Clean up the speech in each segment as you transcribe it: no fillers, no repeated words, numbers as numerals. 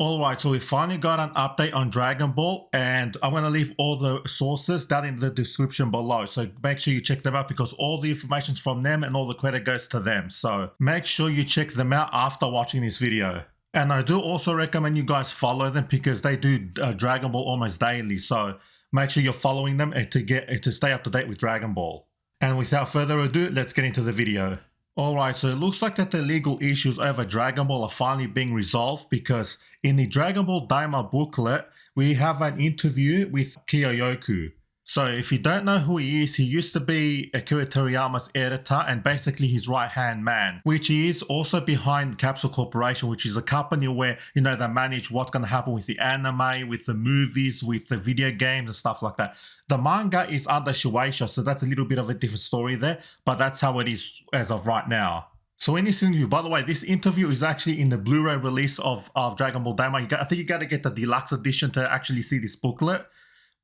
Alright, so we finally got an update on Dragon Ball, and I'm going to leave all the sources down in the description below. So make sure you check them out because all the information's from them and all the credit goes to them. So make sure you check them out after watching this video. And I do also recommend you guys follow them because they do Dragon Ball almost daily. So make sure you're following them and to stay up to date with Dragon Ball. And without further ado, let's get into the video. Alright, so it looks like that the legal issues over Dragon Ball are finally being resolved because in the Dragon Ball Daima booklet, we have an interview with Akio Iyoku. So if you don't know who he is, he used to be Akira Toriyama's editor and basically his right-hand man, which he is also behind Capsule Corporation, which is a company where, you know, they manage what's going to happen with the anime, with the movies, with the video games and stuff like that. The manga is under Shueisha, so that's a little bit of a different story there, but that's how it is as of right now. So in this interview, by the way, this interview is actually in the Blu-ray release of Dragon Ball Daima. I think you got to get the deluxe edition to actually see this booklet.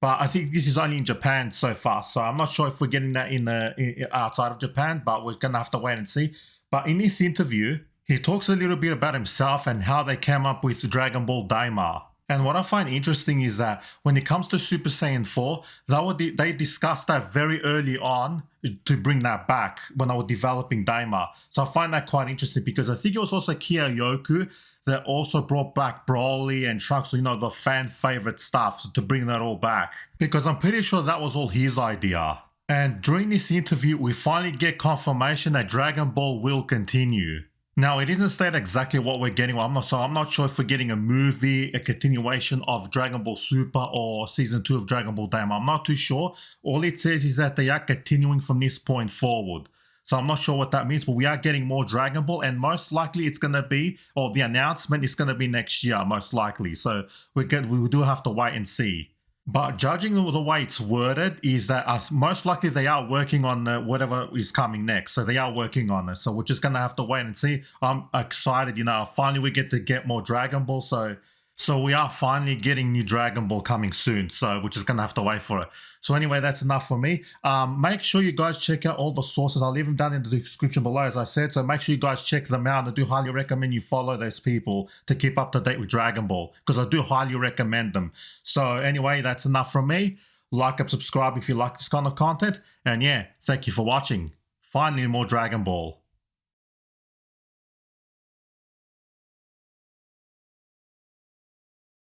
But I think this is only in Japan so far, so I'm not sure if we're getting that outside of Japan, but we're going to have to wait and see. But in this interview, he talks a little bit about himself and how they came up with Dragon Ball Daima. And what I find interesting is that when it comes to Super Saiyan 4, they discussed that very early on to bring that back when I was developing Daima. So I find that quite interesting because I think it was also Akio Iyoku that also brought back Broly and Trunks, you know, the fan favorite stuff, so to bring that all back. Because I'm pretty sure that was all his idea. And during this interview, we finally get confirmation that Dragon Ball will continue. Now, it isn't stated exactly what we're getting. I'm not sure if we're getting a movie, a continuation of Dragon Ball Super or Season 2 of Dragon Ball Daima. I'm not too sure. All it says is that they are continuing from this point forward. So I'm not sure what that means, but we are getting more Dragon Ball, and most likely it's going to be, or the announcement is going to be next year, most likely. So we do have to wait and see. But judging the way it's worded is that most likely they are working on whatever is coming next. So they are working on it. So we're just going to have to wait and see. I'm excited, you know, finally we get more Dragon Ball. So we are finally getting new Dragon Ball coming soon. So we're just going to have to wait for it. So anyway, that's enough for me. Make sure you guys check out all the sources. I'll leave them down in the description below, as I said. So make sure you guys check them out. I do highly recommend you follow those people to keep up to date with Dragon Ball, because I do highly recommend them. So anyway, that's enough from me. Like and subscribe if you like this kind of content. And yeah, thank you for watching. Finally, more Dragon Ball.